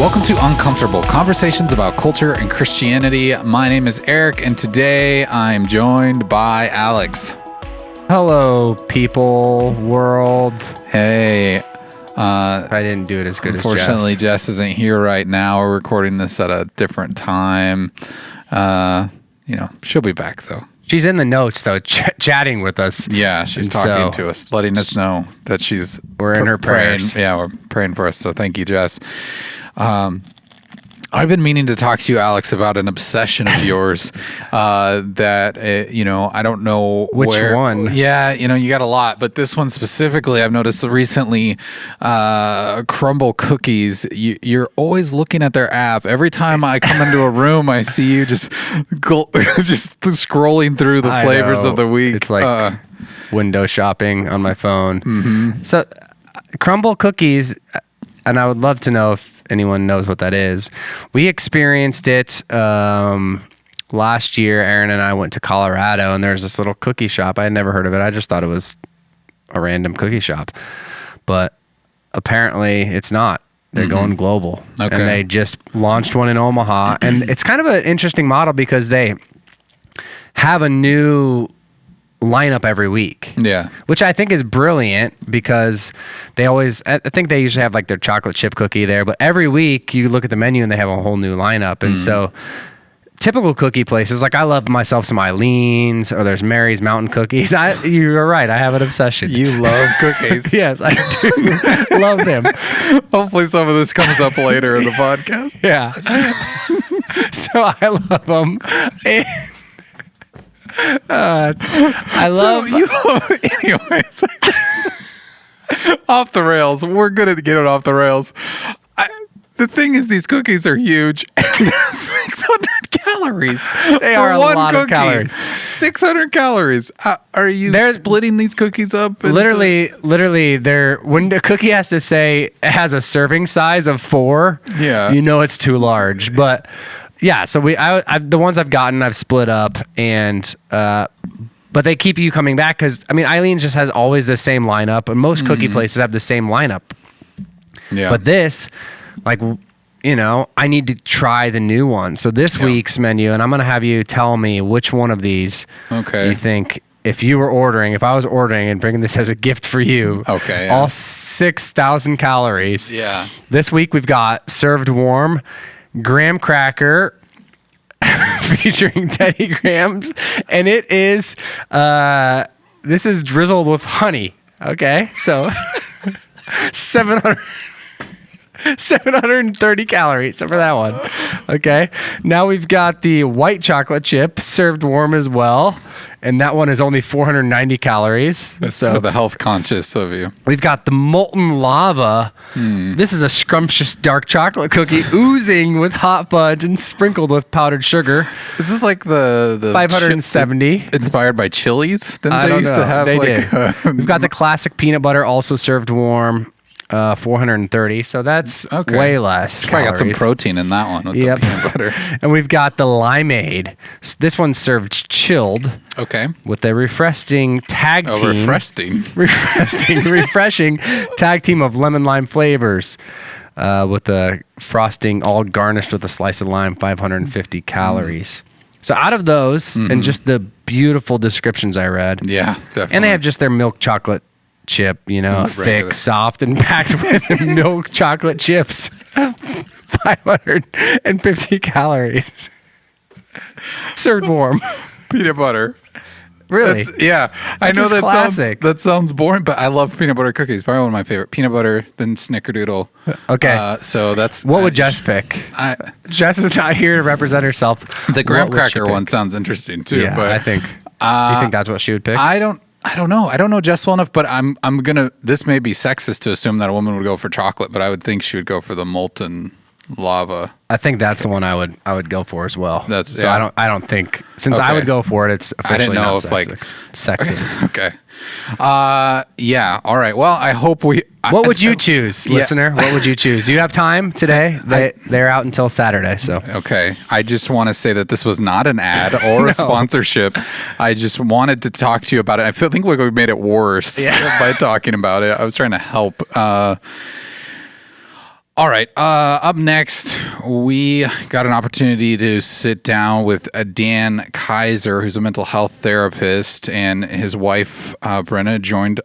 Welcome to Uncomfortable, conversations about culture and Christianity. My name is Eric, and today I'm joined by Alex. Hello, people, world. Hey. I didn't do it as good as Jess. Unfortunately, Jess isn't here right now. We're recording this at a different time. She'll be back, though. She's in the notes, though, chatting with us. Yeah, she's talking to us, letting us know that we're in her prayers. Yeah, we're praying for us. So thank you, Jess. I've been meaning to talk to you, Alex, about an obsession of yours that, I don't know which one. Yeah, you got a lot, but this one specifically, I've noticed recently, Crumble Cookies, you're always looking at their app. Every time I come into a room, I see you just scrolling through the flavors of the week. It's like window shopping on my phone. Mm-hmm. So Crumble Cookies, and I would love to know if anyone knows what that is. We experienced it last year. Aaron and I went to Colorado, and there's this little cookie shop. I had never heard of it. I just thought it was a random cookie shop. But apparently it's not. They're going global. Okay. And they just launched one in Omaha. And it's kind of an interesting model because they have a new lineup every week. Yeah. Which I think is brilliant because I think they usually have like their chocolate chip cookie there, but every week you look at the menu and they have a whole new lineup. And so typical cookie places, like I love myself some Eileen's, or there's Mary's Mountain Cookies. You're right. I have an obsession. You love cookies. Yes, I do love them. Hopefully some of this comes up later in the podcast. Yeah. So I love them. Anyways, off the rails. We're good at getting off the rails. The thing is, these cookies are huge. 600 calories. They are a lot of calories. 600 calories. Are you splitting these cookies up? Literally, when the cookie has to say it has a serving size of 4, you know it's too large. But yeah, so the ones I've gotten, I've split up, and but they keep you coming back because Eileen's just has always the same lineup, and most cookie places have the same lineup. Yeah. But this, I need to try the new one. So this week's menu, and I'm gonna have you tell me which one of these you think. If I was ordering and bringing this as a gift for you, all 6,000 calories. Yeah. This week we've got served warm graham cracker featuring Teddy Grahams, and it is this is drizzled with honey. Okay, so 730 calories for that one. Okay, now we've got the white chocolate chip served warm as well, and that one is only 490 calories. That's for the health conscious of you. We've got the Molten Lava. This is a scrumptious dark chocolate cookie oozing with hot fudge and sprinkled with powdered sugar. Is this like the 570? Inspired by Chili's? Didn't they used to have they did. We've got the classic peanut butter also served warm. 430, so that's way less calories. Probably got some protein in that one with the peanut butter. And we've got the limeade. This one's served chilled. Okay. With a refreshing tag team. Refreshing tag team of lemon lime flavors. With the frosting all garnished with a slice of lime, 550 calories. So out of those, and just the beautiful descriptions I read. Yeah, definitely. And they have just their milk chocolate chip, thick, soft, and packed with milk chocolate chips. 550 calories. Served warm. Peanut butter. Really? I know that sounds boring, but I love peanut butter cookies. Probably one of my favorite. Peanut butter, then Snickerdoodle. Okay. So that's... What would Jess pick? Jess is not here to represent herself. The graham cracker one sounds interesting too. Yeah, but I think. You think that's what she would pick? I don't know. I don't know Jess well enough, but I'm gonna. This may be sexist to assume that a woman would go for chocolate, but I would think she would go for the Molten Lava. I think that's the one I would go for as well. I don't think since I would go for it, it's officially I didn't know not if sexist. Okay. Yeah. All right. Well, I hope we. What would you choose, listener? What would you choose? Do you have time today? They're out until Saturday. So okay. I just want to say that this was not an ad or a sponsorship. I just wanted to talk to you about it. I think we made it worse by talking about it. I was trying to help. All right. Up next, we got an opportunity to sit down with Dan Kaiser, who's a mental health therapist, and his wife, Brenna, joined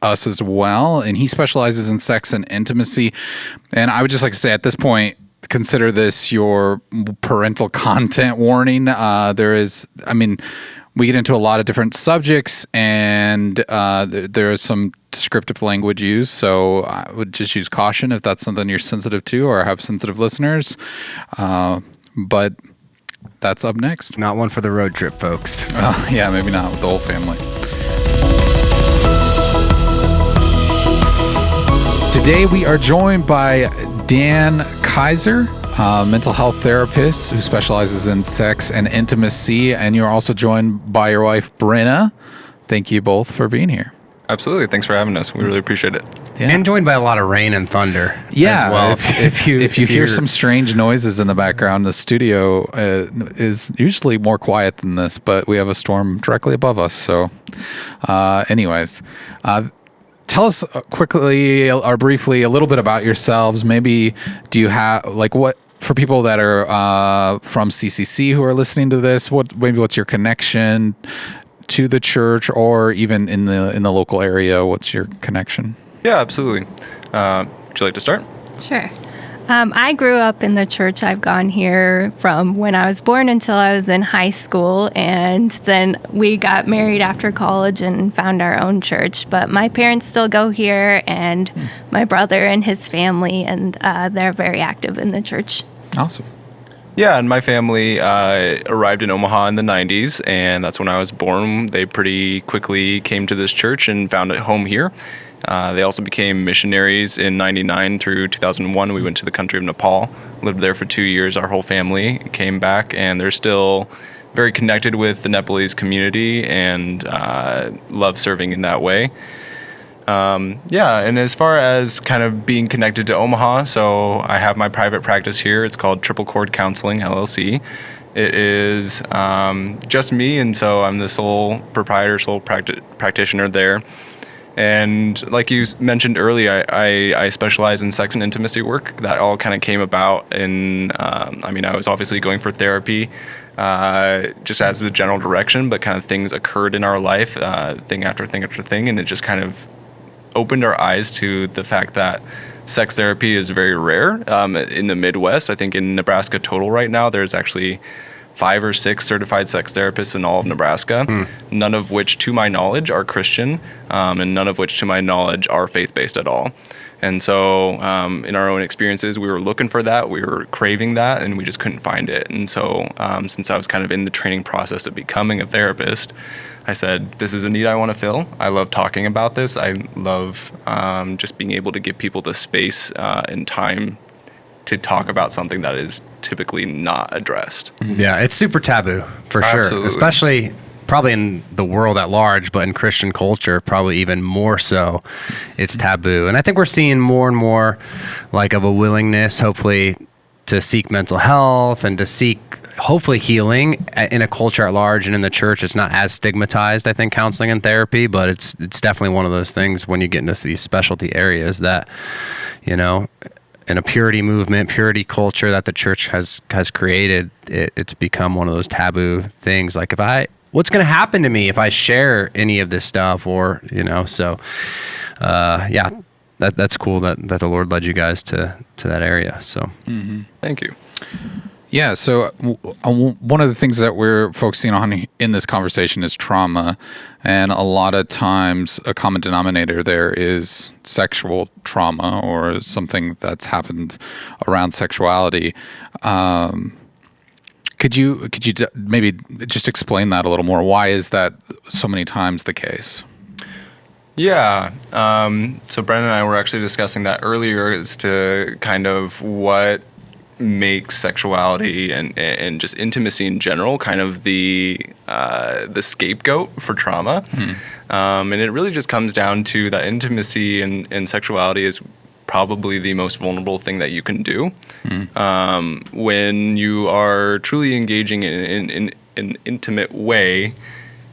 us as well. And he specializes in sex and intimacy. And I would just like to say at this point, consider this your parental content warning. We get into a lot of different subjects, and there is some descriptive language used, so I would just use caution if that's something you're sensitive to or have sensitive listeners. But that's up next. Not one for the road trip, folks. Yeah, maybe not with the whole family. Today we are joined by Dan Kaiser, mental health therapist who specializes in sex and intimacy, and you're also joined by your wife, Brenna. Thank you both for being here. Absolutely. Thanks for having us. We really appreciate it. Yeah. And joined by a lot of rain and thunder. Yeah. As well. If you hear some strange noises in the background, the studio is usually more quiet than this, but we have a storm directly above us. So anyways, tell us quickly or briefly a little bit about yourselves. Maybe do you have for people that are from CCC who are listening to this, what's your connection to the church, or even in the local area? What's your connection? Yeah, absolutely. Would you like to start? Sure. I grew up in the church. I've gone here from when I was born until I was in high school, and then we got married after college and found our own church. But my parents still go here, and my brother and his family, and they're very active in the church. Awesome. Yeah, and my family arrived in Omaha in the 90s, and that's when I was born. They pretty quickly came to this church and found a home here. They also became missionaries in 99 through 2001. We went to the country of Nepal, lived there for 2 years. Our whole family came back, and they're still very connected with the Nepalese community and love serving in that way. And as far as kind of being connected to Omaha, so I have my private practice here. It's called Triple Cord Counseling, LLC. It is just me, and so I'm the sole proprietor, sole practitioner there. And like you mentioned earlier, I specialize in sex and intimacy work. That all kind of came about in, I was obviously going for therapy just as the general direction, but kind of things occurred in our life, thing after thing after thing, and it just kind of opened our eyes to the fact that sex therapy is very rare in the Midwest. I think in Nebraska total right now, there's actually 5 or 6 certified sex therapists in all of Nebraska, none of which, to my knowledge, are Christian, and none of which, to my knowledge, are faith-based at all. And so in our own experiences, we were looking for that, we were craving that, and we just couldn't find it. And so since I was kind of in the training process of becoming a therapist, I said, this is a need I want to fill. I love talking about this. I love just being able to give people the space and time to talk about something that is typically not addressed. Yeah, it's super taboo for sure, Absolutely. especially probably in the world at large, but in Christian culture, probably even more so. It's taboo. And I think we're seeing more and more of a willingness, hopefully, to seek mental health and to seek hopefully healing in a culture at large. And in the church, it's not as stigmatized, I think, counseling and therapy, but it's definitely one of those things when you get into these specialty areas that, in a purity movement, purity culture that the church has created, it's become one of those taboo things. Like, what's going to happen to me if I share any of this stuff, or, that's cool that the Lord led you guys to that area. So, Thank you. Yeah, so one of the things that we're focusing on in this conversation is trauma, and a lot of times a common denominator there is sexual trauma or something that's happened around sexuality. Could you maybe just explain that a little more? Why is that so many times the case? Yeah. So Brennan and I were actually discussing that earlier, as to kind of what makes sexuality and just intimacy in general kind of the scapegoat for trauma. And it really just comes down to that intimacy and sexuality is probably the most vulnerable thing that you can do. When you are truly engaging in an intimate way,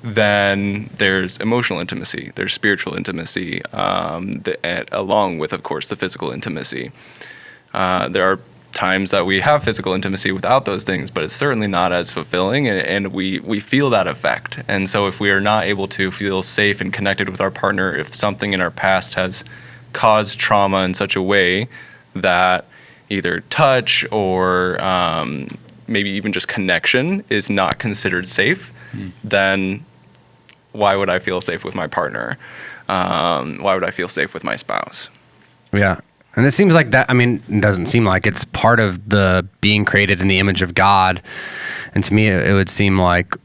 then there's emotional intimacy, there's spiritual intimacy, along with, of course, the physical intimacy. There are times that we have physical intimacy without those things, but it's certainly not as fulfilling, and we feel that effect. And so if we are not able to feel safe and connected with our partner, if something in our past has caused trauma in such a way that either touch or maybe even just connection is not considered safe, then why would I feel safe with my partner? Why would I feel safe with my spouse? Yeah. And it seems like that, I mean, it doesn't seem like it's part of the being created in the image of God. And to me, it would seem like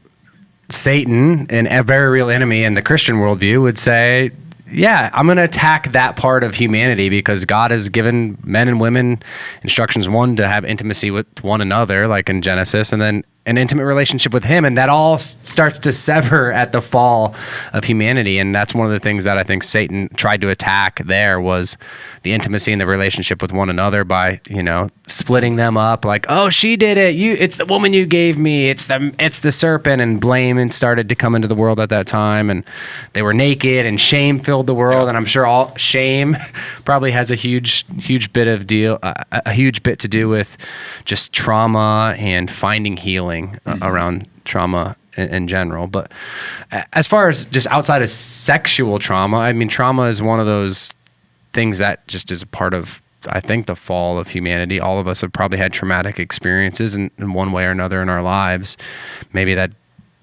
Satan, and a very real enemy in the Christian worldview, would say, yeah, I'm going to attack that part of humanity because God has given men and women instructions, one, to have intimacy with one another, like in Genesis, and then an intimate relationship with him. And that all starts to sever at the fall of humanity. And that's one of the things that I think Satan tried to attack there, was the intimacy and the relationship with one another by, splitting them up, like, oh, she did it. It's the woman you gave me. It's the serpent, and blame and started to come into the world at that time. And they were naked, and shame filled the world. And I'm sure all shame probably has a huge bit to do with just trauma and finding healing around trauma in general. But as far as just outside of sexual trauma, I mean, trauma is one of those things that just is a part of, I think, the fall of humanity. All of us have probably had traumatic experiences in one way or another in our lives. Maybe that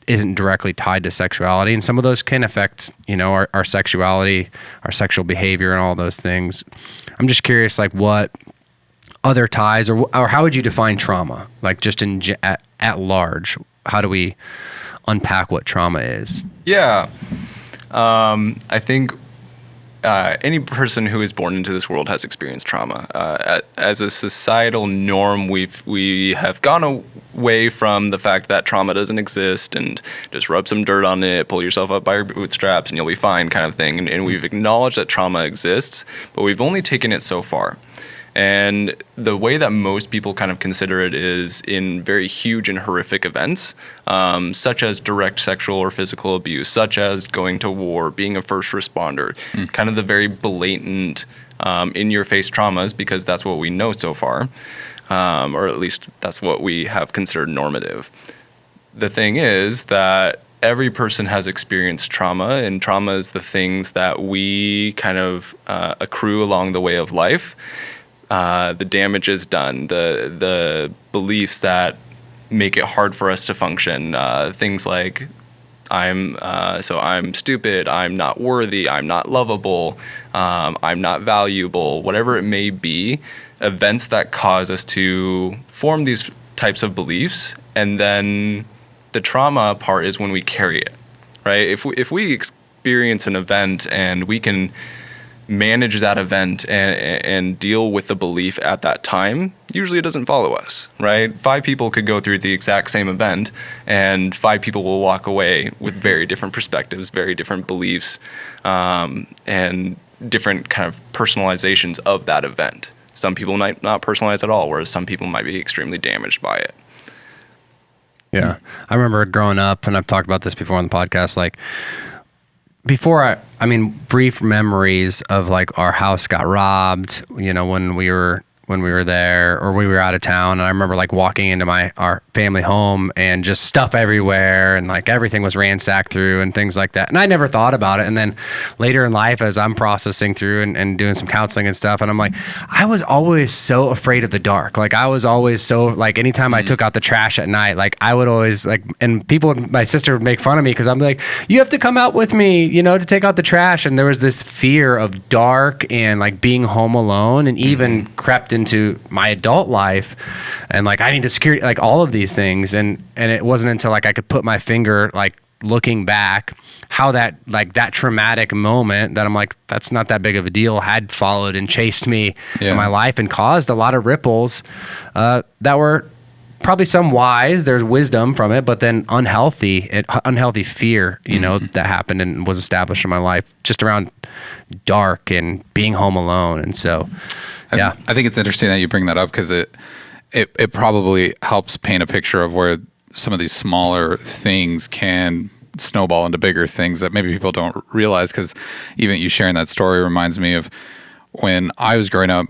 isn't directly tied to sexuality, and some of those can affect, our sexuality, our sexual behavior, and all those things. I'm just curious, like, what other ties, or how would you define trauma? Like, just at large, how do we unpack what trauma is? Yeah. I think any person who is born into this world has experienced trauma. As a societal norm, we have gone away from the fact that trauma doesn't exist, and just rub some dirt on it, pull yourself up by your bootstraps, and you'll be fine, kind of thing. And we've acknowledged that trauma exists, but we've only taken it so far. And the way that most people kind of consider it is in very huge and horrific events, such as direct sexual or physical abuse, such as going to war, being a first responder, kind of the very blatant, in-your-face traumas, because that's what we know so far, or at least that's what we have considered normative. The thing is that every person has experienced trauma, and trauma is the things that we kind of accrue along the way of life. The damage is done, the beliefs that make it hard for us to function, things like I'm stupid, I'm not worthy, I'm not lovable, I'm not valuable, whatever it may be, events that cause us to form these types of beliefs. And then the trauma part is when we carry it, right? If we experience an event and we can manage that event and deal with the belief at that time, usually it doesn't follow us, right? 5 people could go through the exact same event, and 5 people will walk away with very different perspectives, very different beliefs, and different kind of personalizations of that event. Some people might not personalize at all, whereas some people might be extremely damaged by it. Yeah. I remember growing up, and I've talked about this before on the podcast, like, before I mean, brief memories of like our house got robbed, when we were there, or we were out of town. And I remember like walking into our family home and just stuff everywhere, and like everything was ransacked through and things like that. And I never thought about it. And then later in life, as I'm processing through and doing some counseling and stuff, and I'm like, I was always so afraid of the dark. Like I was always so like, anytime I took out the trash at night, like I would always like, and my sister would make fun of me because I'm like, you have to come out with me, to take out the trash. And there was this fear of dark and like being home alone, and even crept into my adult life, and like I need to security, like all of these things, and it wasn't until like I could put my finger, like looking back, how that traumatic moment that I'm like, that's not that big of a deal, had followed and chased me in my life and caused a lot of ripples that were probably some wise, there's wisdom from it, but then unhealthy fear, that happened and was established in my life just around dark and being home alone. And so, yeah. I think it's interesting that you bring that up, because it probably helps paint a picture of where some of these smaller things can snowball into bigger things that maybe people don't realize. Because even you sharing that story reminds me of when I was growing up,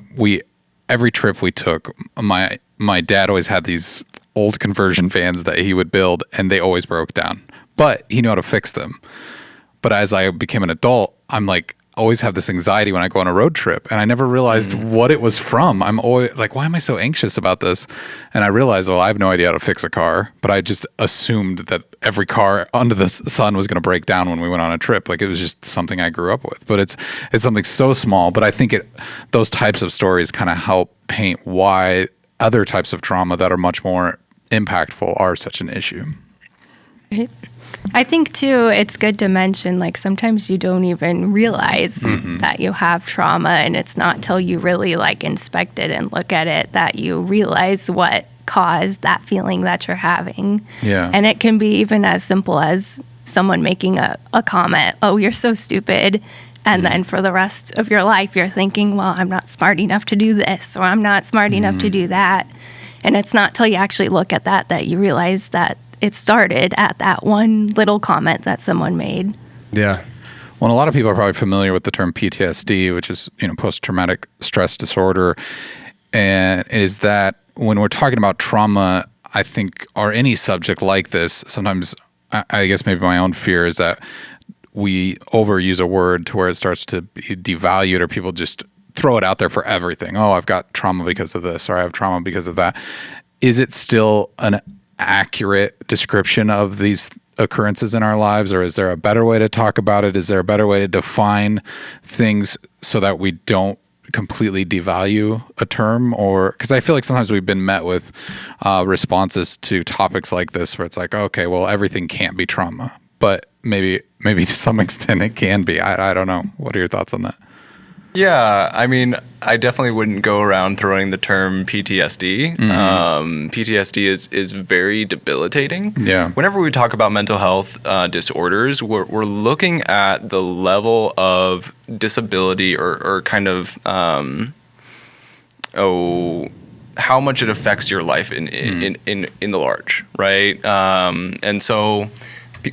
every trip we took, my dad always had these old conversion fans that he would build, and they always broke down. But he knew how to fix them. But as I became an adult, I'm like, always have this anxiety when I go on a road trip, and I never realized what it was from. I'm always like, why am I so anxious about this? And I realized, well, I have no idea how to fix a car, but I just assumed that every car under the sun was going to break down when we went on a trip. Like, it was just something I grew up with. But it's something so small. But I think those types of stories kind of help paint why other types of trauma that are much more impactful are such an issue. Right. I think, too, it's good to mention, like, sometimes you don't even realize that you have trauma, and it's not till you really, like, inspect it and look at it that you realize what caused that feeling that you're having. Yeah. And it can be even as simple as someone making a comment, oh, you're so stupid. And then for the rest of your life, you're thinking, well, I'm not smart enough to do this, or I'm not smart enough to do that. And it's not till you actually look at that you realize that it started at that one little comment that someone made. Yeah. Well, a lot of people are probably familiar with the term PTSD, which is, post-traumatic stress disorder. And is that when we're talking about trauma, I think, or any subject like this, sometimes I guess maybe my own fear is that we overuse a word to where it starts to be devalued, or people just throw it out there for everything. Oh, I've got trauma because of this, or I have trauma because of that. Is it still an accurate description of these occurrences in our lives, or is there a better way to talk about it? Is there a better way to define things so that we don't completely devalue a term? Or because I feel like sometimes we've been met with responses to topics like this where it's like, okay, well, everything can't be trauma, but maybe to some extent it can be. I don't know. What are your thoughts on that? Yeah, I mean, I definitely wouldn't go around throwing the term PTSD. PTSD is very debilitating. Yeah. Whenever we talk about mental health disorders, we're looking at the level of disability or kind of how much it affects your life in the large, right? And so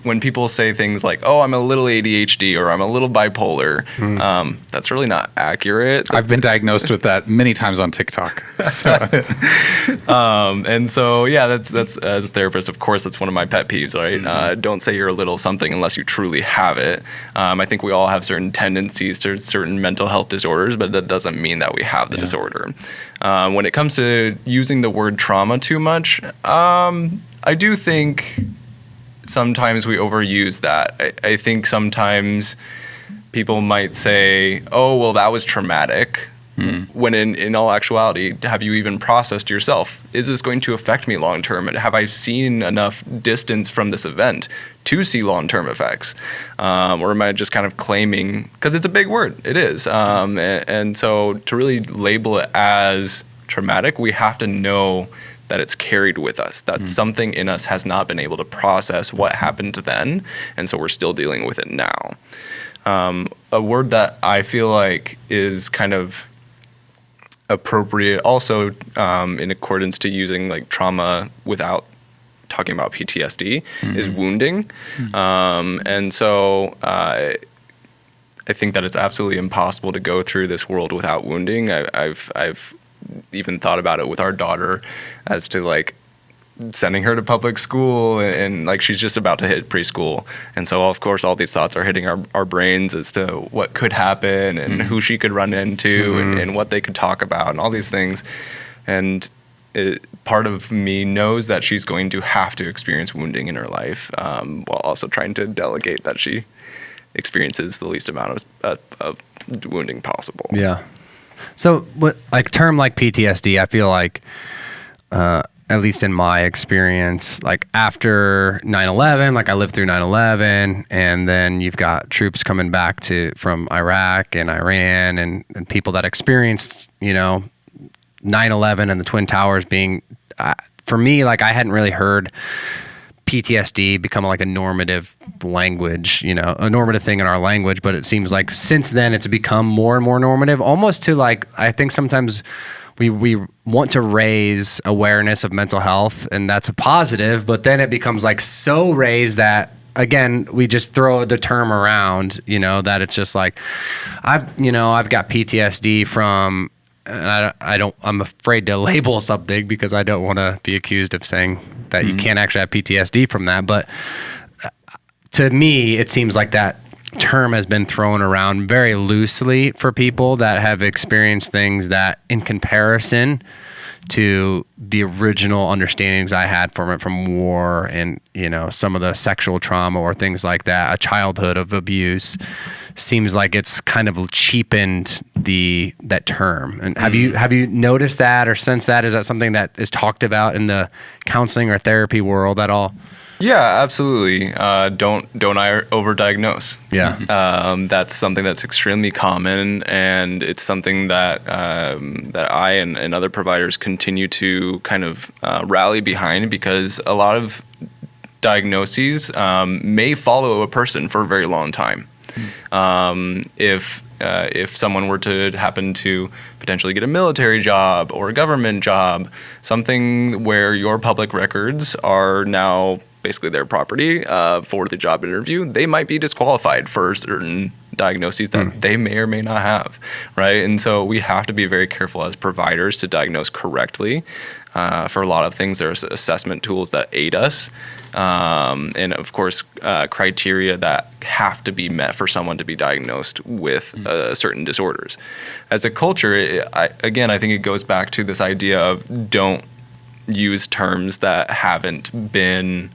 when people say things like, oh, I'm a little ADHD or I'm a little bipolar, that's really not accurate. I've been diagnosed with that many times on TikTok. So. And so, yeah, that's as a therapist, of course, that's one of my pet peeves, right? Don't say you're a little something unless you truly have it. I think we all have certain tendencies to certain mental health disorders, but that doesn't mean that we have the disorder. When it comes to using the word trauma too much, I do think sometimes we overuse that. I think sometimes people might say, oh, well, that was traumatic. When in all actuality, have you even processed yourself? Is this going to affect me long term? And have I seen enough distance from this event to see long term effects? Or am I just kind of claiming, because it's a big word, it is. And so to really label it as traumatic, we have to know that it's carried with us, that something in us has not been able to process what happened then, and so we're still dealing with it now. A word that I feel like is kind of appropriate also in accordance to using like trauma without talking about PTSD is wounding. And so I think that it's absolutely impossible to go through this world without wounding. I've even thought about it with our daughter as to like sending her to public school and like she's just about to hit preschool. And so of course all these thoughts are hitting our brains as to what could happen and who she could run into and what they could talk about and all these things. And part of me knows that she's going to have to experience wounding in her life while also trying to delegate that she experiences the least amount of wounding possible. Yeah. So, what like term like PTSD, I feel like, at least in my experience, like after 9/11, like I lived through 9/11, and then you've got troops coming back from Iraq and Iran, and people that experienced, 9/11 and the Twin Towers being, for me, like I hadn't really heard PTSD become like a normative language, a normative thing in our language. But it seems like since then it's become more and more normative, almost to like, I think sometimes we want to raise awareness of mental health, and that's a positive, but then it becomes like so raised that, again, we just throw the term around, that it's just like, I've got PTSD from and I'm afraid to label something because I don't want to be accused of saying that you can't actually have PTSD from that. But to me, it seems like that term has been thrown around very loosely for people that have experienced things that, in comparison to the original understandings I had from it, from war and, some of the sexual trauma or things like that, a childhood of abuse, seems like it's kind of cheapened that term. And have you noticed that or sensed that? Is that something that is talked about in the counseling or therapy world at all? Yeah, absolutely. Don't I overdiagnose? Yeah. That's something that's extremely common, and it's something that that I and other providers continue to kind of rally behind, because a lot of diagnoses may follow a person for a very long time. If someone were to happen to potentially get a military job or a government job, something where your public records are now basically their property for the job interview, they might be disqualified for certain diagnoses that they may or may not have, right? And so we have to be very careful as providers to diagnose correctly. For a lot of things, there's assessment tools that aid us, and of course, criteria that have to be met for someone to be diagnosed with certain disorders. As a culture, I think it goes back to this idea of don't use terms that haven't been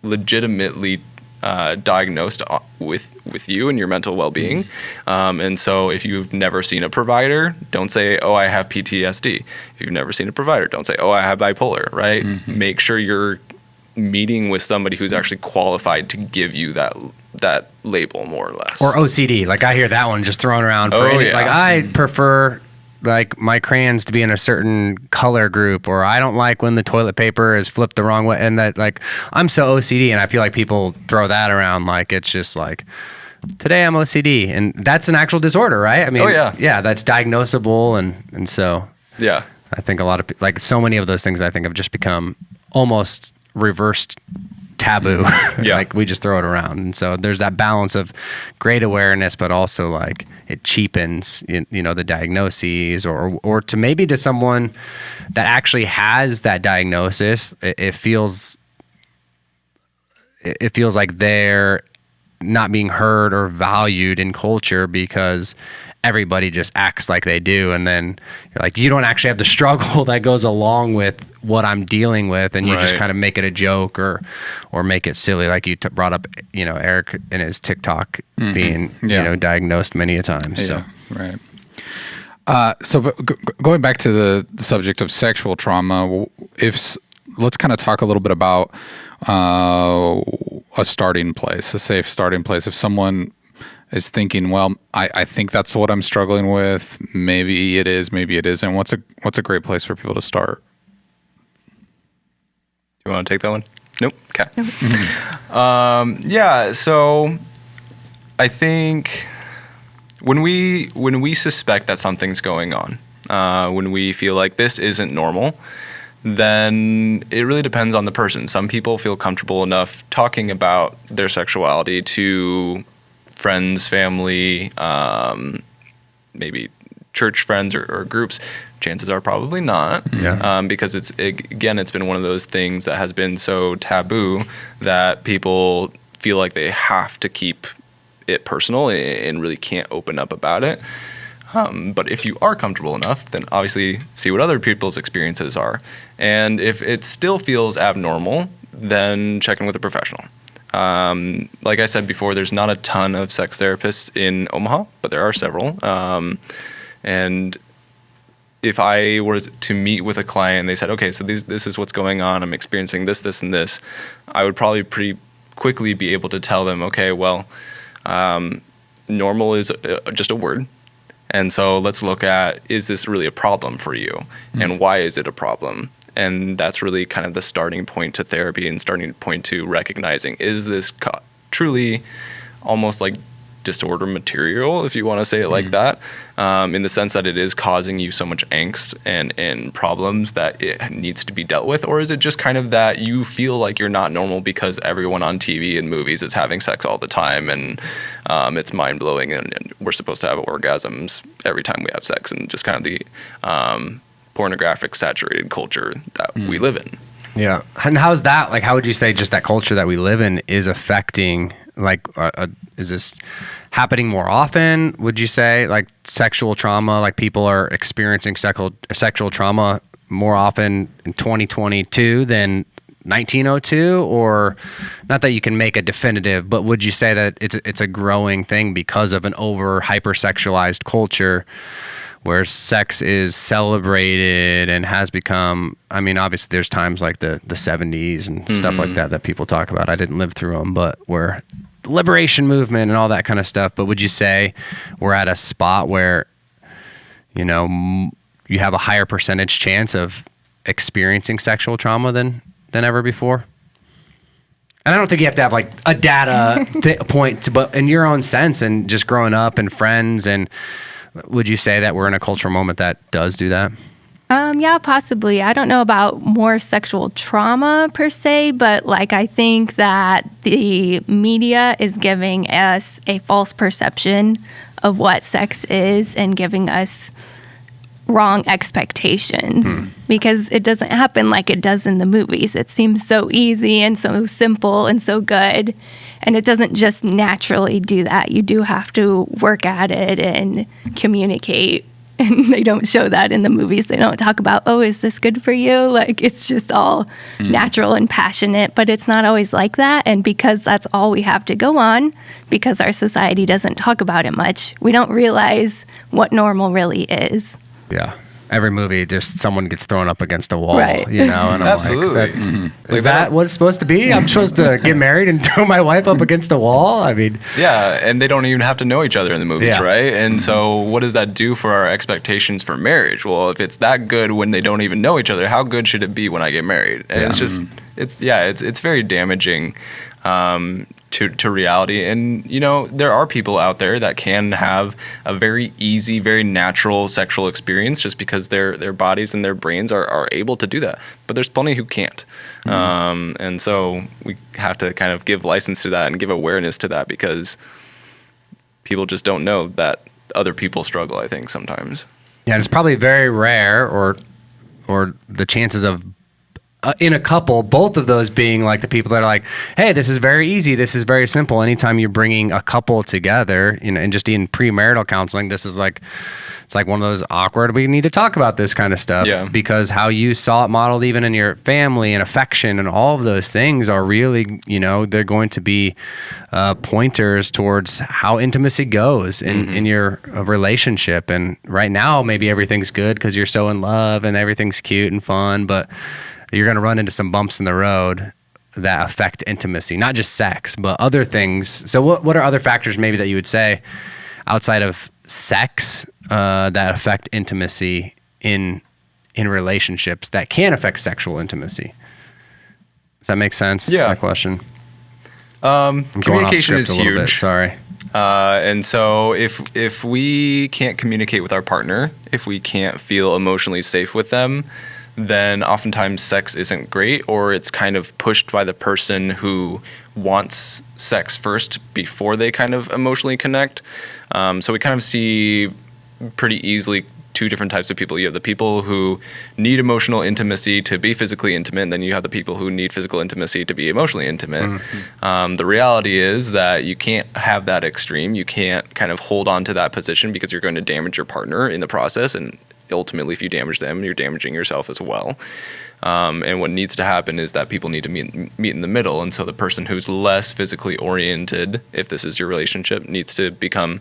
legitimately diagnosed with you and your mental well-being. And so if you've never seen a provider, don't say, oh, I have PTSD. If you've never seen a provider, don't say, oh, I have bipolar, right? Make sure you're meeting with somebody who's actually qualified to give you that label, more or less. Or OCD. Like, I hear that one just thrown around. Like, I prefer like my crayons to be in a certain color group, or I don't like when the toilet paper is flipped the wrong way. And that, like, I'm so OCD, and I feel like people throw that around like it's just like, today I'm OCD, and that's an actual disorder, right? I mean, yeah, that's diagnosable, and so yeah, I think a lot of like so many of those things I think have just become almost reversed taboo. Like, we just throw it around, and so there's that balance of great awareness, but also like it cheapens the diagnoses, or to someone that actually has that diagnosis, it feels like they're not being heard or valued in culture because everybody just acts like they do. And then you're like, you don't actually have the struggle that goes along with what I'm dealing with. And you just kind of make it a joke or make it silly. Like you brought up, Eric and his TikTok being, diagnosed many a time. So, right. So going back to the subject of sexual trauma, let's kind of talk a little bit about a starting place, a safe starting place. If someone is thinking, well, I think that's what I'm struggling with, maybe it is, maybe it isn't, what's a great place for people to start? You want to take that one? Nope. Okay. So I think when we suspect that something's going on, when we feel like this isn't normal, then it really depends on the person. Some people feel comfortable enough talking about their sexuality to friends, family, maybe church friends or groups. Chances are probably not, because it's been one of those things that has been so taboo that people feel like they have to keep it personal and really can't open up about it. But if you are comfortable enough, then obviously see what other people's experiences are. And if it still feels abnormal, then check in with a professional. Like I said before, there's not a ton of sex therapists in Omaha, but there are several. And if I were to meet with a client and they said, okay, so this is what's going on, I'm experiencing this, this, and this, I would probably pretty quickly be able to tell them, okay, well, normal is just a word. And so let's look at, is this really a problem for you? And why is it a problem? And that's really kind of the starting point to therapy and starting point to recognizing, is this truly almost like disorder material, if you want to say it like that, in the sense that it is causing you so much angst and problems that it needs to be dealt with? Or is it just kind of that you feel like you're not normal because everyone on TV and movies is having sex all the time, and it's mind-blowing, and we're supposed to have orgasms every time we have sex, and just kind of the pornographic saturated culture that we live in? Yeah. And how's that, like, how would you say just that culture that we live in is affecting, like, is this happening more often, would you say, like sexual trauma, like people are experiencing sexual trauma more often in 2022 than 1902? Or not that you can make a definitive, but would you say that it's a growing thing because of an over hypersexualized culture where sex is celebrated and has become, I mean, obviously there's times like the 70s and stuff like that people talk about. I didn't live through them, but where the liberation movement and all that kind of stuff. But would you say we're at a spot where, you know, you have a higher percentage chance of experiencing sexual trauma than ever before? And I don't think you have to have like a data point, but in your own sense and just growing up and friends, and would you say that we're in a cultural moment that does do that? Yeah, possibly. I don't know about more sexual trauma per se, but like I think that the media is giving us a false perception of what sex is and giving us wrong expectations because it doesn't happen like it does in the movies. It seems so easy and so simple and so good, and it doesn't just naturally do that. You do have to work at it and communicate, and they don't show that in the movies. They don't talk about, oh, is this good for you? Like, it's just all natural and passionate, but it's not always like that. And because that's all we have to go on, because our society doesn't talk about it much, we don't realize what normal really is. Yeah. Every movie, just someone gets thrown up against a wall, right. You know? And I'm absolutely. Like, is that what it's supposed to be? I'm supposed to get married and throw my wife up against a wall? I mean... Yeah, and they don't even have to know each other in the movies, right? And so what does that do for our expectations for marriage? Well, if it's that good when they don't even know each other, how good should it be when I get married? And it's just, it's very damaging to reality. And, you know, there are people out there that can have a very easy, very natural sexual experience just because their bodies and their brains are able to do that. But there's plenty who can't. And so we have to kind of give license to that and give awareness to that because people just don't know that other people struggle, I think, sometimes. Yeah, and it's probably very rare or the chances of in a couple, both of those being like the people that are like, hey, this is very easy. This is very simple. Anytime you're bringing a couple together, you know, and just in premarital counseling, this is like, it's like one of those awkward, we need to talk about this kind of stuff because how you saw it modeled even in your family and affection and all of those things are really, you know, they're going to be pointers towards how intimacy goes in your relationship. And right now, maybe everything's good because you're so in love and everything's cute and fun, but you're going to run into some bumps in the road that affect intimacy, not just sex, but other things. So what are other factors maybe that you would say outside of sex that affect intimacy in relationships that can affect sexual intimacy? Does that make sense? Yeah. My question. Communication is huge. Bit, sorry. And so if we can't communicate with our partner, if we can't feel emotionally safe with them, then oftentimes sex isn't great, or it's kind of pushed by the person who wants sex first before they kind of emotionally connect. So we kind of see pretty easily two different types of people. You have the people who need emotional intimacy to be physically intimate, and then you have the people who need physical intimacy to be emotionally intimate. The reality is that you can't have that extreme. You can't kind of hold on to that position because you're going to damage your partner in the process, and ultimately, if you damage them, you're damaging yourself as well. And what needs to happen is that people need to meet in the middle. And so the person who's less physically oriented, if this is your relationship, needs to become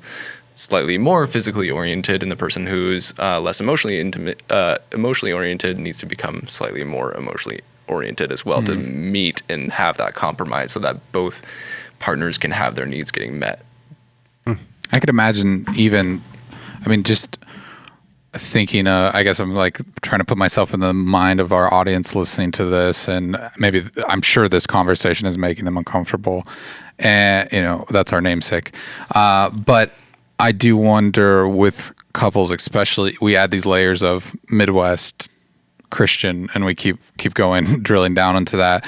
slightly more physically oriented, and the person who's less emotionally oriented needs to become slightly more emotionally oriented as well to meet and have that compromise so that both partners can have their needs getting met. I could imagine even, I mean, just thinking, I guess I'm like trying to put myself in the mind of our audience listening to this, and maybe I'm sure this conversation is making them uncomfortable, and that's our namesake. But I do wonder with couples, especially, we add these layers of Midwest Christian, and we keep going, drilling down into that.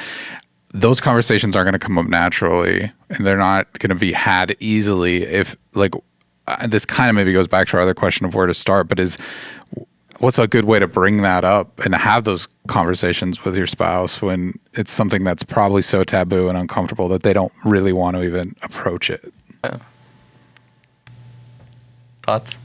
Those conversations aren't going to come up naturally, and they're not going to be had easily if this kind of maybe goes back to our other question of where to start, but what's a good way to bring that up and have those conversations with your spouse when it's something that's probably so taboo and uncomfortable that they don't really want to even approach it? Yeah. Thoughts?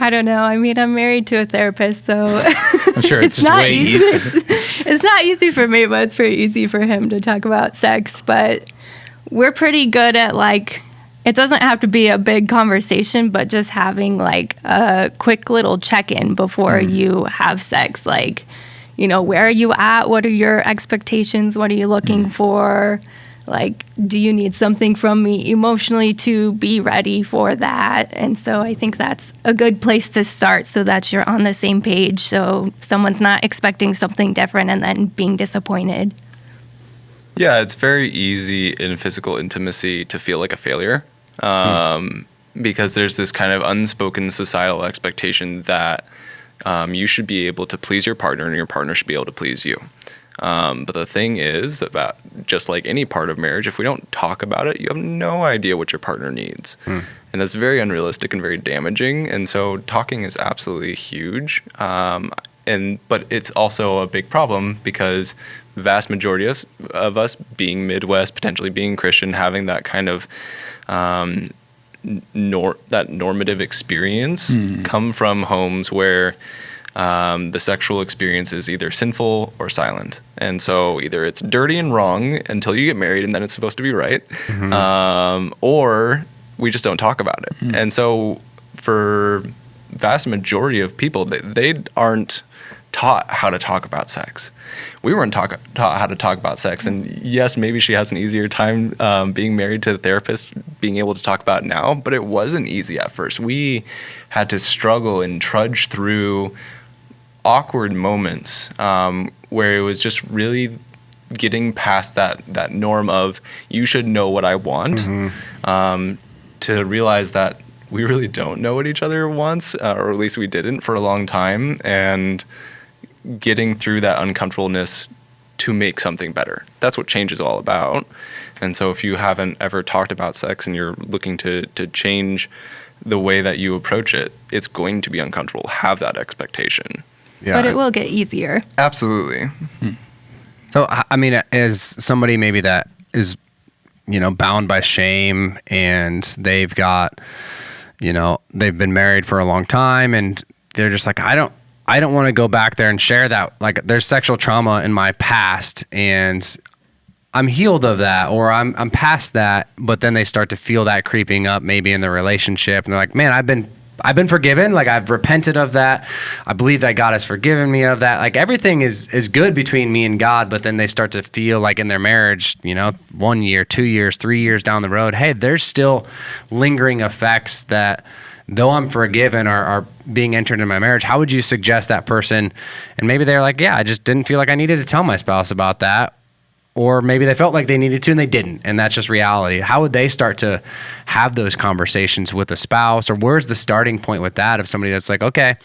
I don't know. I mean, I'm married to a therapist, so I'm sure it's just way easy. It's not easy for me, but it's pretty easy for him to talk about sex. But we're pretty good at it doesn't have to be a big conversation, but just having a quick little check-in before you have sex. Where are you at? What are your expectations? What are you looking for? Do you need something from me emotionally to be ready for that? And so I think that's a good place to start so that you're on the same page, so someone's not expecting something different and then being disappointed. Yeah, it's very easy in physical intimacy to feel like a failure because there's this kind of unspoken societal expectation that you should be able to please your partner and your partner should be able to please you. But the thing is about just like any part of marriage, if we don't talk about it, you have no idea what your partner needs. And that's very unrealistic and very damaging. And so talking is absolutely huge. But it's also a big problem because the vast majority of us being Midwest, potentially being Christian, having that kind of that normative experience come from homes where the sexual experience is either sinful or silent. And so either it's dirty and wrong until you get married and then it's supposed to be right, or we just don't talk about it. And so for vast majority of people, they aren't taught how to talk about sex. We weren't taught how to talk about sex. And yes, maybe she has an easier time being married to the therapist, being able to talk about it now, but it wasn't easy at first. We had to struggle and trudge through awkward moments where it was just really getting past that norm of you should know what I want, to realize that we really don't know what each other wants, or at least we didn't for a long time, and getting through that uncomfortableness to make something better. That's what change is all about. And so if you haven't ever talked about sex and you're looking to change the way that you approach it, it's going to be uncomfortable. Have that expectation. Yeah. But it will get easier. Absolutely. So, I mean, as somebody maybe that is, bound by shame and they've got, they've been married for a long time and they're just like, I don't want to go back there and share that. Like, there's sexual trauma in my past and I'm healed of that, or I'm past that. But then they start to feel that creeping up maybe in the relationship. And they're like, man, I've been forgiven. Like, I've repented of that. I believe that God has forgiven me of that. Like, everything is good between me and God. But then they start to feel like in their marriage, 1 year, 2 years, 3 years down the road, hey, there's still lingering effects that, though I'm forgiven, are being entered in my marriage. How would you suggest that person? And maybe they're like, yeah, I just didn't feel like I needed to tell my spouse about that. Or maybe they felt like they needed to and they didn't. And that's just reality. How would they start to have those conversations with a spouse? Or where's the starting point with that of somebody that's like, okay,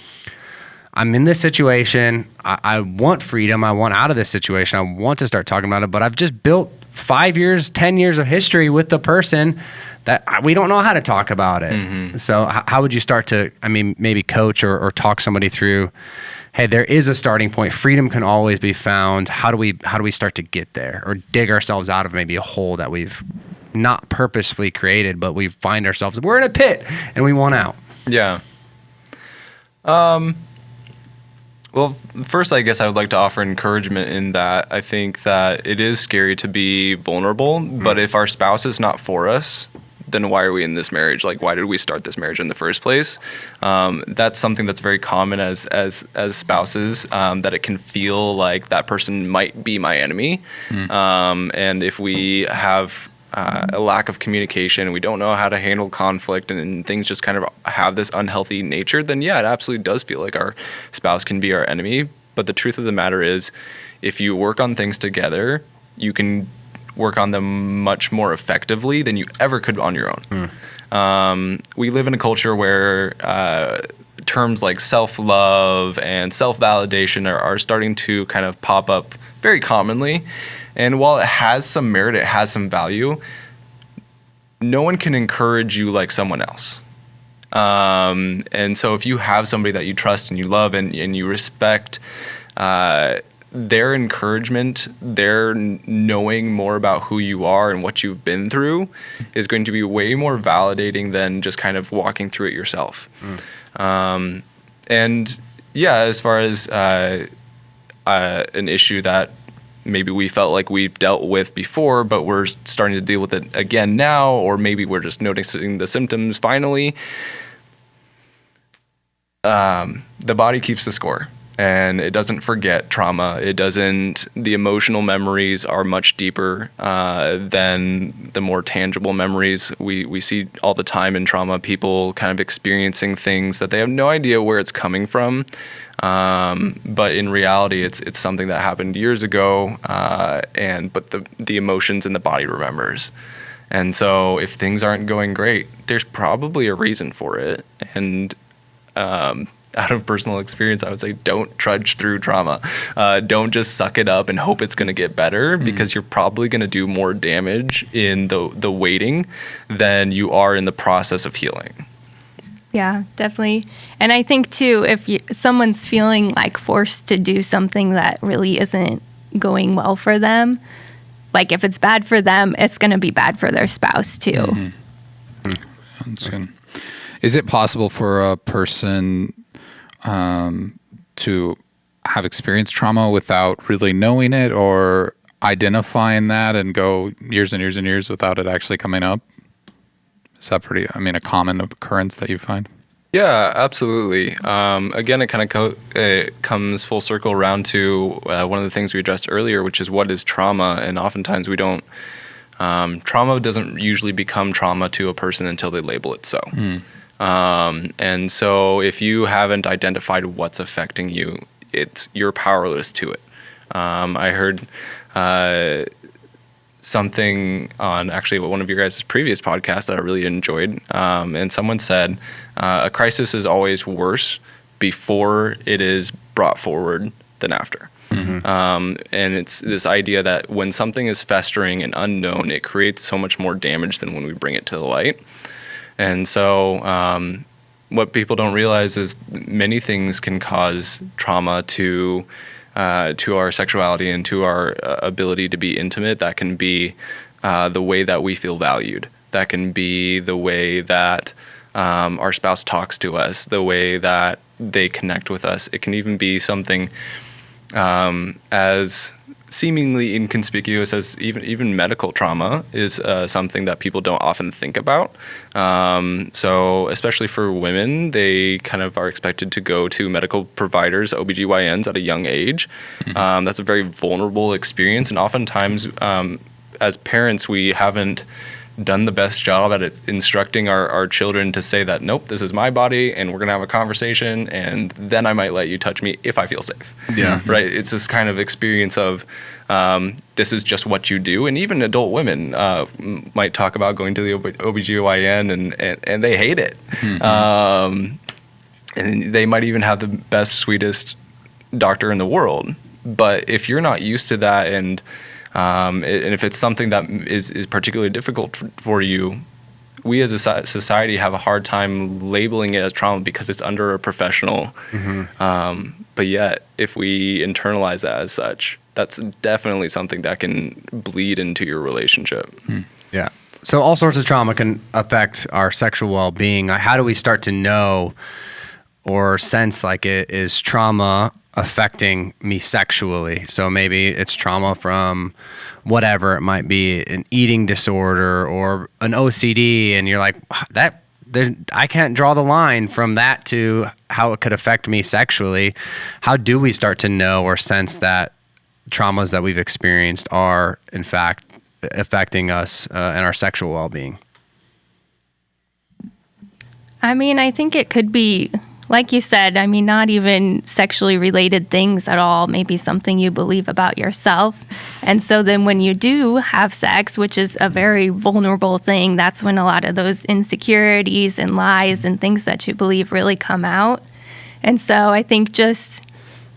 I'm in this situation. I want freedom. I want out of this situation. I want to start talking about it. But I've just built 5 years, 10 years of history with the person that we don't know how to talk about it. So how would you start to, maybe coach or talk somebody through, hey, there is a starting point. Freedom can always be found. How do we start to get there or dig ourselves out of maybe a hole that we've not purposefully created, but we find ourselves, we're in a pit and we want out? Yeah. Well, first, I guess I would like to offer encouragement in that I think that it is scary to be vulnerable, but if our spouse is not for us, then why are we in this marriage? Like, why did we start this marriage in the first place? That's something that's very common as spouses, that it can feel like that person might be my enemy. And if we have a lack of communication, we don't know how to handle conflict, and things just kind of have this unhealthy nature, then yeah, it absolutely does feel like our spouse can be our enemy. But the truth of the matter is, if you work on things together, you can work on them much more effectively than you ever could on your own. We live in a culture where terms like self-love and self-validation are starting to kind of pop up very commonly. And while it has some merit, it has some value, no one can encourage you like someone else. And so if you have somebody that you trust and you love and you respect, their encouragement, their knowing more about who you are and what you've been through is going to be way more validating than just kind of walking through it yourself. And yeah, as far as an issue that maybe we felt like we've dealt with before, but we're starting to deal with it again now, or maybe we're just noticing the symptoms finally, the body keeps the score. And it doesn't forget trauma. The emotional memories are much deeper than the more tangible memories. We see all the time in trauma, people kind of experiencing things that they have no idea where it's coming from. But in reality, it's something that happened years ago, but the emotions in the body remembers. And so if things aren't going great, there's probably a reason for it. And out of personal experience, I would say don't trudge through trauma. Don't just suck it up and hope it's going to get better, because you're probably going to do more damage in the waiting than you are in the process of healing. Yeah, definitely. And I think, too, if someone's feeling like forced to do something that really isn't going well for them, like if it's bad for them, it's going to be bad for their spouse, too. That's good. Is it possible for a person to have experienced trauma without really knowing it or identifying that and go years and years and years without it actually coming up? Is that a common occurrence that you find? Yeah, absolutely. Again, it kind of it comes full circle around to one of the things we addressed earlier, which is what is trauma. And oftentimes we don't, trauma doesn't usually become trauma to a person until they label it so. And so if you haven't identified what's affecting you, you're powerless to it. I heard something on actually one of your guys' previous podcasts that I really enjoyed. And someone said, a crisis is always worse before it is brought forward than after. And it's this idea that when something is festering and unknown, it creates so much more damage than when we bring it to the light. And so what people don't realize is many things can cause trauma to our sexuality and to our ability to be intimate. That can be the way that we feel valued. That can be the way that our spouse talks to us, the way that they connect with us. It can even be something as seemingly inconspicuous as even medical trauma is something that people don't often think about. So especially for women, they kind of are expected to go to medical providers, OBGYNs, at a young age. That's a very vulnerable experience. And oftentimes, as parents, we haven't done the best job at instructing our children to say that, nope, this is my body and we're going to have a conversation and then I might let you touch me if I feel safe. Yeah. Right. It's this kind of experience of this is just what you do. And even adult women might talk about going to the OBGYN and they hate it. And they might even have the best, sweetest doctor in the world. But if you're not used to that and if it's something that is particularly difficult for you, we as a society have a hard time labeling it as trauma because it's under a professional. But yet, if we internalize that as such, that's definitely something that can bleed into your relationship. Yeah. So all sorts of trauma can affect our sexual well-being. How do we start to know or sense like it is trauma affecting me sexually? So maybe it's trauma from whatever it might be, an eating disorder or an OCD, and you're like, I can't draw the line from that to how it could affect me sexually. How do we start to know or sense that traumas that we've experienced are in fact affecting us and our sexual well-being? I mean, I think it could be, like you said, I mean, not even sexually related things at all, maybe something you believe about yourself. And so then when you do have sex, which is a very vulnerable thing, that's when a lot of those insecurities and lies and things that you believe really come out. And so I think just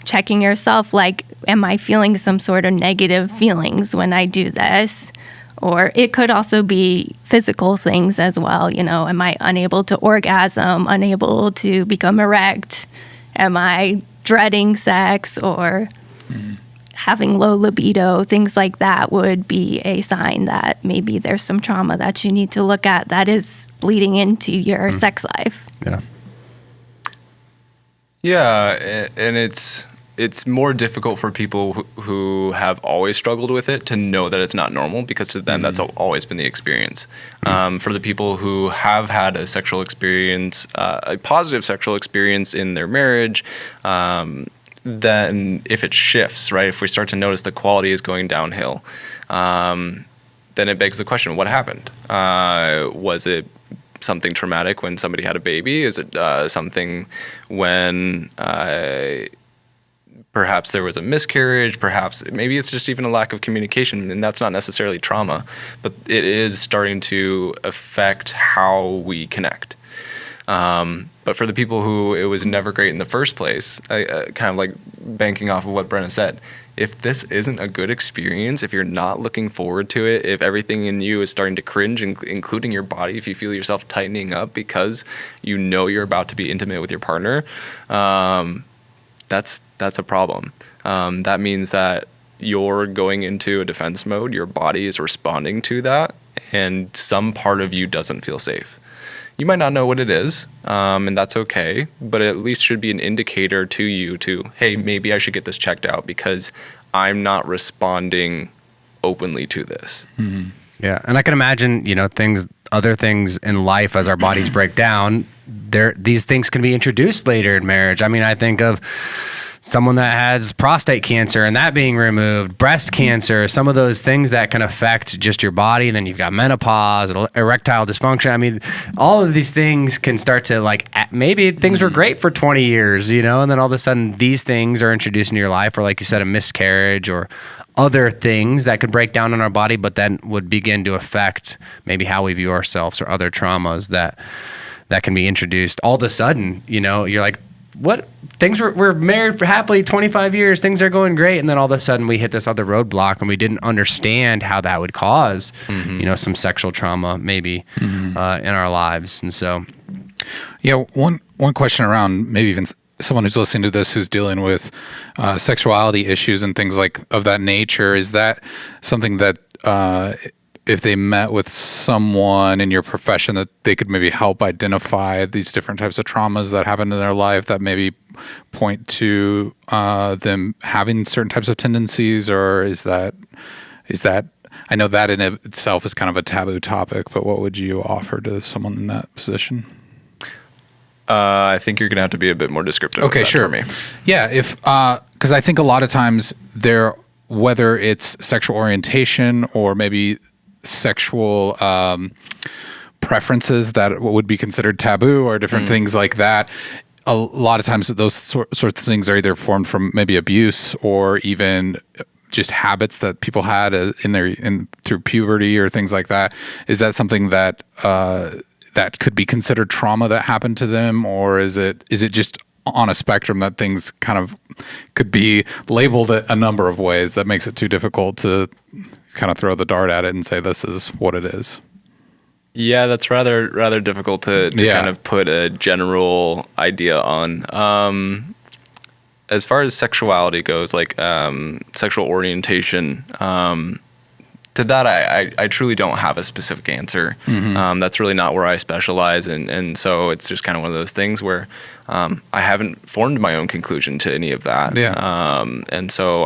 checking yourself, like, am I feeling some sort of negative feelings when I do this? Or it could also be physical things as well. You know, am I unable to orgasm, unable to become erect? Am I dreading sex or having low libido? Things like that would be a sign that maybe there's some trauma that you need to look at that is bleeding into your sex life. Yeah. Yeah, and it's more difficult for people who have always struggled with it to know that it's not normal, because to them that's always been the experience. For the people who have had a sexual experience, a positive sexual experience in their marriage, then if it shifts, right, if we start to notice the quality is going downhill, then it begs the question, what happened? Was it something traumatic when somebody had a baby? Is it something when perhaps there was a miscarriage? Perhaps maybe it's just even a lack of communication, and that's not necessarily trauma, but it is starting to affect how we connect. But for the people who it was never great in the first place, kind of like banking off of what Brenna said, if this isn't a good experience, if you're not looking forward to it, if everything in you is starting to cringe, including your body, if you feel yourself tightening up because you know you're about to be intimate with your partner, that's a problem. That means that you're going into a defense mode, your body is responding to that, and some part of you doesn't feel safe. You might not know what it is, and that's okay, but it at least should be an indicator to you to, hey, maybe I should get this checked out because I'm not responding openly to this. Mm-hmm. Yeah, and I can imagine, you know, other things in life as our bodies break down, these things can be introduced later in marriage. I mean, I think of someone that has prostate cancer and that being removed, breast cancer, some of those things that can affect just your body. And then you've got menopause, erectile dysfunction. I mean, all of these things can start to, like, maybe things were great for 20 years, you know, and then all of a sudden these things are introduced into your life, or like you said, a miscarriage or other things that could break down on our body, but then would begin to affect maybe how we view ourselves, or other traumas that can be introduced all of a sudden. You know, you're like, what? We're married for happily 25 years. Things are going great. And then all of a sudden we hit this other roadblock, and we didn't understand how that would cause, you know, some sexual trauma maybe in our lives. And so, yeah, one question around maybe even someone who's listening to this who's dealing with sexuality issues and things like of that nature, is that something that if they met with someone in your profession, that they could maybe help identify these different types of traumas that happen in their life that maybe point to them having certain types of tendencies? Or is that I know that in itself is kind of a taboo topic, but what would you offer to someone in that position? I think you're going to have to be a bit more descriptive. Okay, sure. For me. Yeah, because I think a lot of times whether it's sexual orientation or maybe sexual preferences that would be considered taboo, or different things like that, a lot of times those sorts of things are either formed from maybe abuse, or even just habits that people had through puberty or things like that. Is that something that that could be considered trauma that happened to them, or is it just on a spectrum that things kind of could be labeled a number of ways that makes it too difficult to kind of throw the dart at it and say this is what it is? Yeah, that's rather difficult to kind of put a general idea on. As far as sexuality goes, like sexual orientation, to that I truly don't have a specific answer. That's really not where I specialize, and so it's just kind of one of those things where I haven't formed my own conclusion to any of that. And so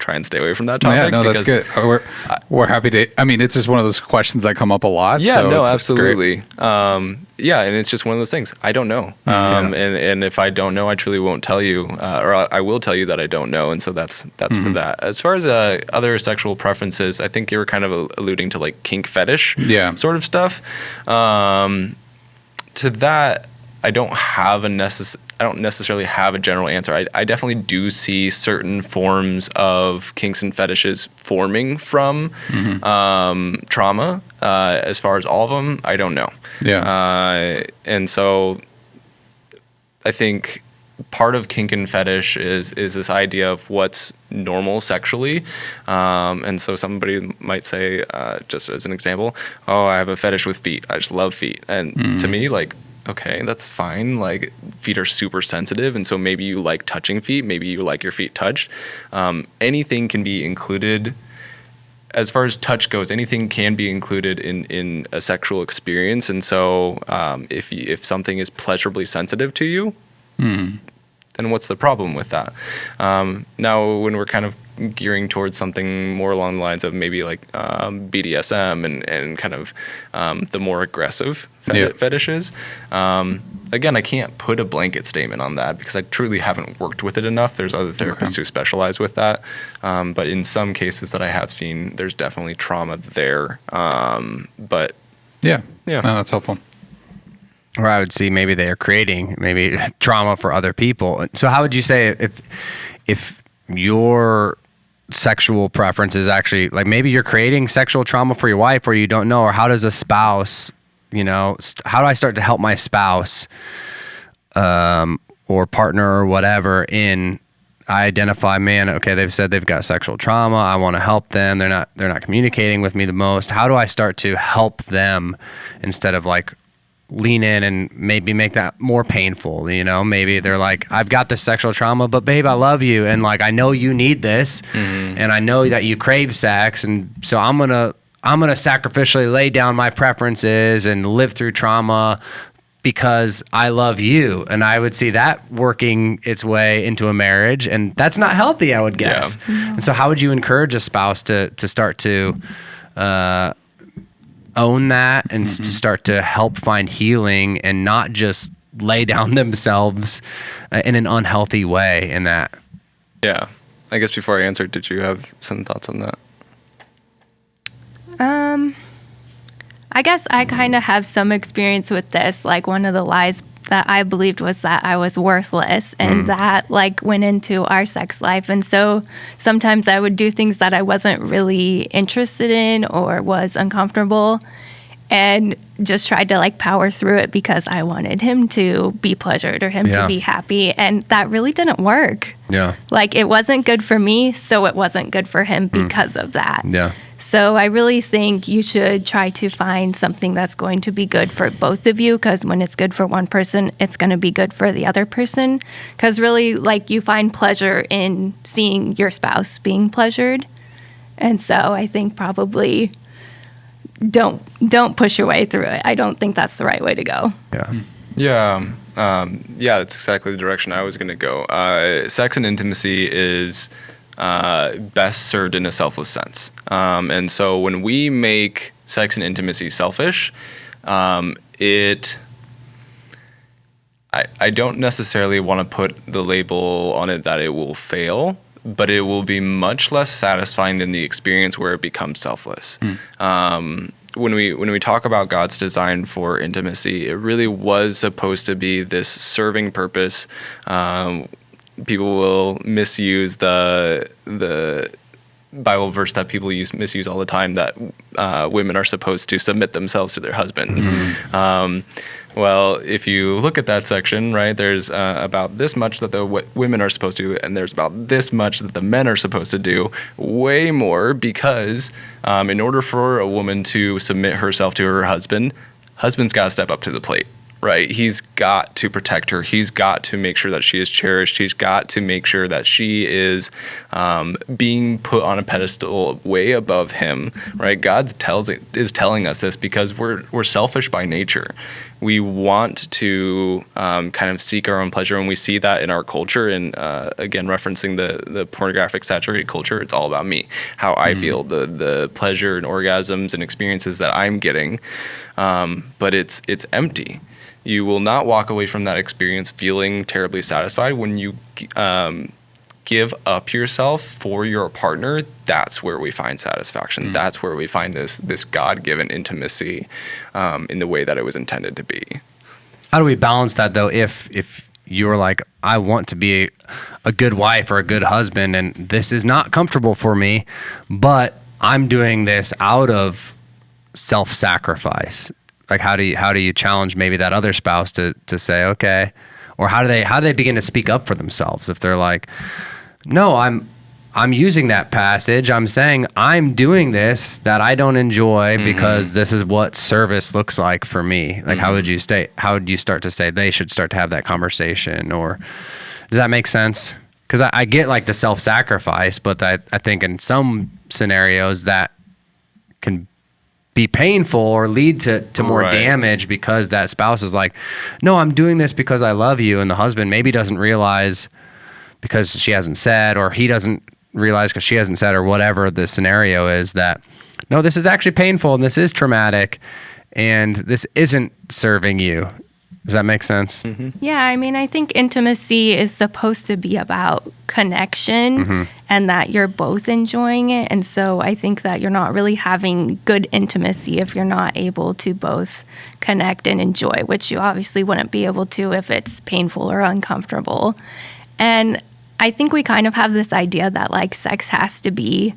try and stay away from that topic. Yeah, no, that's good. We're happy to. I mean, it's just one of those questions that come up a lot. Yeah, so no, it's absolutely. Yeah, and it's just one of those things. I don't know. And if I don't know, I truly won't tell you, or I will tell you that I don't know. And so that's for that. As far as other sexual preferences, I think you were kind of alluding to like kink fetish sort of stuff. To that, I don't necessarily have a general answer. I definitely do see certain forms of kinks and fetishes forming from trauma. As far as all of them, I don't know. Yeah. And so I think part of kink and fetish is this idea of what's normal sexually. And so somebody might say, just as an example, oh, I have a fetish with feet. I just love feet. And to me, like, okay, that's fine. Like, feet are super sensitive, and so maybe you like touching feet, maybe you like your feet touched. Anything can be included. As far as touch goes, anything can be included in a sexual experience. And so if something is pleasurably sensitive to you, then what's the problem with that? Now, when we're kind of gearing towards something more along the lines of maybe like BDSM and kind of the more aggressive fetishes, again, I can't put a blanket statement on that because I truly haven't worked with it enough. There's other therapists who specialize with that. But in some cases that I have seen, there's definitely trauma there. But yeah, no, that's helpful. Or I would see maybe they are creating maybe trauma for other people. So how would you say if your sexual preference is actually like maybe you're creating sexual trauma for your wife or you don't know, or how does a spouse, how do I start to help my spouse or partner or whatever I identify, man, okay, they've said they've got sexual trauma. I want to help them. They're not communicating with me the most. How do I start to help them instead of like lean in and maybe make that more painful? Maybe they're like, I've got this sexual trauma, but babe, I love you. And like, I know you need this and I know that you crave sex. And so I'm going to sacrificially lay down my preferences and live through trauma because I love you. And I would see that working its way into a marriage, and that's not healthy, I would guess. Yeah. And so how would you encourage a spouse to start to, own that and to start to help find healing and not just lay down themselves in an unhealthy way in that? Yeah. I guess before I answer, did you have some thoughts on that? I guess I kind of have some experience with this. Like, one of the lies that I believed was that I was worthless, and that like went into our sex life. And so sometimes I would do things that I wasn't really interested in or was uncomfortable, and just tried to like power through it because I wanted him to be pleasured or him to be happy. And that really didn't work. Yeah. Like, it wasn't good for me, so it wasn't good for him because of that. Yeah. So I really think you should try to find something that's going to be good for both of you, because when it's good for one person, it's going to be good for the other person. Because really, like, you find pleasure in seeing your spouse being pleasured. And so I think probably don't push your way through it. I don't think that's the right way to go. Yeah. Yeah. That's exactly the direction I was going to go. Sex and intimacy is best served in a selfless sense. And so when we make sex and intimacy selfish, I don't necessarily want to put the label on it that it will fail, but it will be much less satisfying than the experience where it becomes selfless. When we talk about God's design for intimacy, it really was supposed to be this serving purpose. People will misuse the Bible verse that people misuse all the time, that women are supposed to submit themselves to their husbands. Well, if you look at that section, right, there's about this much that the women are supposed to do, and there's about this much that the men are supposed to do. Way more, because in order for a woman to submit herself to her husband's got to step up to the plate. right? He's got to protect her. He's got to make sure that she is cherished. He's got to make sure that she is being put on a pedestal way above him, right? God is telling us this because we're selfish by nature. We want to kind of seek our own pleasure, and we see that in our culture. And again, referencing the pornographic saturated culture, it's all about me, how I feel, the pleasure and orgasms and experiences that I'm getting. But it's empty. You will not walk away from that experience feeling terribly satisfied. When you give up yourself for your partner, that's where we find satisfaction. That's where we find this God-given intimacy in the way that it was intended to be. How do we balance that, though, if you're like, I want to be a good wife or a good husband, and this is not comfortable for me, but I'm doing this out of self-sacrifice? Like, how do you challenge maybe that other spouse to say, okay, or how do they begin to speak up for themselves if they're like, no, I'm using that passage, I'm saying I'm doing this that I don't enjoy because this is what service looks like for me. Like, how would you start to say they should start to have that conversation? Or does that make sense? Because I get like the self-sacrifice, but I think in some scenarios that can be painful or lead to more damage because that spouse is like, no, I'm doing this because I love you. And the husband maybe doesn't realize because she hasn't said, or he doesn't realize because she hasn't said, or whatever the scenario is, that, no, this is actually painful and this is traumatic and this isn't serving you. Does that make sense? Yeah, I mean, I think intimacy is supposed to be about connection and that you're both enjoying it. And so I think that you're not really having good intimacy if you're not able to both connect and enjoy, which you obviously wouldn't be able to if it's painful or uncomfortable. And I think we kind of have this idea that like sex has to be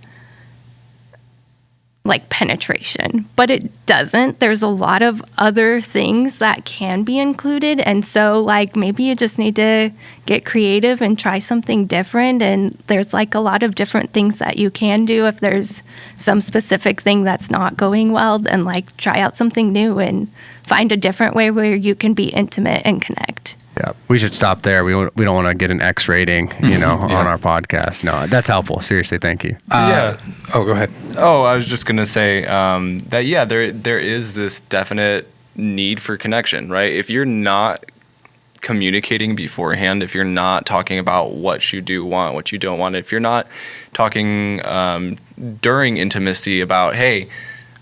like penetration, but it doesn't. There's a lot of other things that can be included. And so like maybe you just need to get creative and try something different. And there's like a lot of different things that you can do. If there's some specific thing that's not going well, then like try out something new and find a different way where you can be intimate and connect. Yeah, we should stop there. We don't want to get an X rating, on our podcast. No, that's helpful. Seriously, thank you. Yeah. Oh, go ahead. Oh, I was just gonna say that there is this definite need for connection, right? If you're not communicating beforehand, if you're not talking about what you do want, what you don't want, if you're not talking during intimacy about, hey,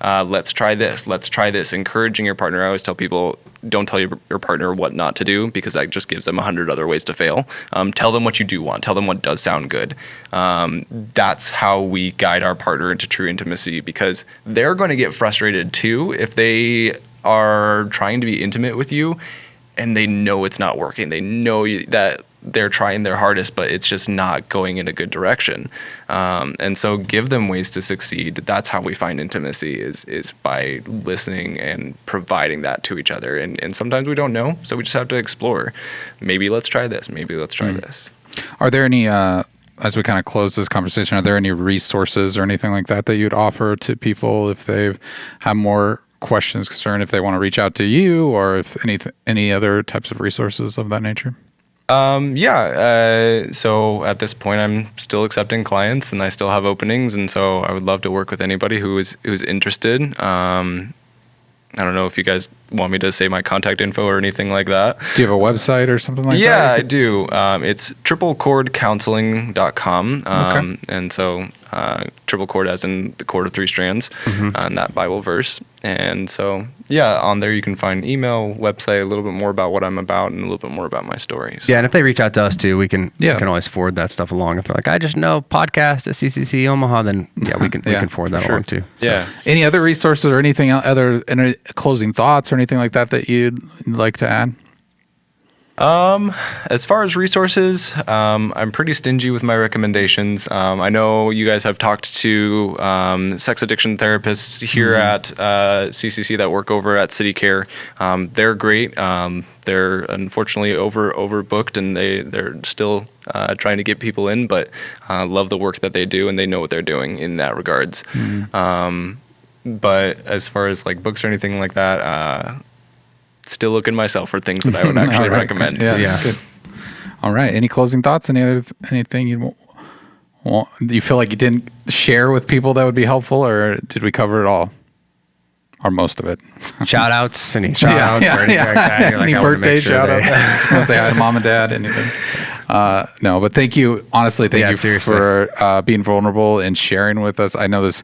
let's try this, encouraging your partner. I always tell people, don't tell your partner what not to do, because that just gives them 100 other ways to fail. Tell them what you do want. Tell them what does sound good. That's how we guide our partner into true intimacy, because they're going to get frustrated too if they are trying to be intimate with you and they know it's not working. They know that they're trying their hardest, but it's just not going in a good direction. And so give them ways to succeed. That's how we find intimacy is by listening and providing that to each other. And sometimes we don't know, so we just have to explore. Maybe let's try this. Maybe let's try this. Are there any, as we kind of close this conversation, are there any resources or anything like that you'd offer to people if they have more questions, concern, if they want to reach out to you, or if any other types of resources of that nature? So at this point, I'm still accepting clients and I still have openings. And so I would love to work with anybody who's interested. I don't know if you guys want me to say my contact info or anything like that. Do you have a website or something like that? Yeah, I do. It's triplecordcounseling.com. Okay. And so triple cord as in the cord of 3 strands on that Bible verse. And so, on there you can find email, website, a little bit more about what I'm about and a little bit more about my story. So. Yeah, and if they reach out to us too, we can always forward that stuff along. If they're like, I just know podcast at CCC Omaha, then we can forward that along too. So. Yeah. Any other resources or anything other any closing thoughts or anything like that you'd like to add? As far as resources, I'm pretty stingy with my recommendations. I know you guys have talked to sex addiction therapists here at CCC that work over at City Care. They're great. They're unfortunately overbooked, and they're still trying to get people in, but love the work that they do, and they know what they're doing in that regards. But as far as like books or anything like that, still looking myself for things that I would actually recommend. Yeah. Good. All right. Any closing thoughts? Anything you want? Do you feel like you didn't share with people that would be helpful, or did we cover it all? Or most of it. Shout outs, any shout outs or anything like that. Any birthday shout outs? Want to say hi to mom and dad, anything? No, but thank you. Honestly, thank you seriously. For being vulnerable and sharing with us. I know this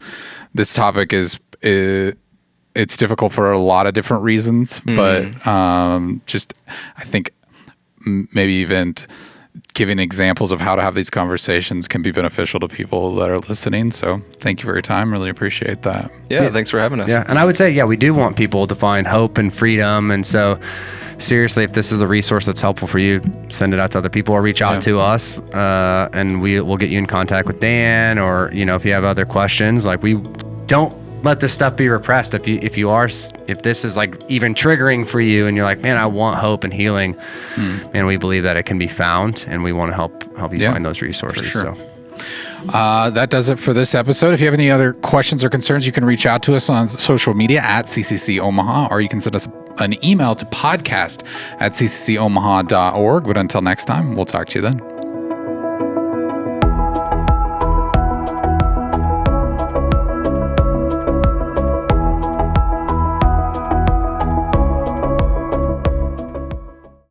topic is it's difficult for a lot of different reasons, but just I think maybe even giving examples of how to have these conversations can be beneficial to people that are listening. So thank you for your time. Really appreciate that. Yeah, thanks for having us. Yeah, and I would say, we do want people to find hope and freedom. And so seriously, if this is a resource that's helpful for you, send it out to other people or reach out to us, and we'll get you in contact with Dan, or, if you have other questions. Like, we don't let this stuff be repressed. If this is like even triggering for you and you're like, man, I want hope and healing, man, we believe that it can be found, and we want to help you find those resources. For sure. So that does it for this episode. If you have any other questions or concerns, you can reach out to us on social media at CCC Omaha, or you can send us an email to podcast@cccomaha.org. But until next time, we'll talk to you then.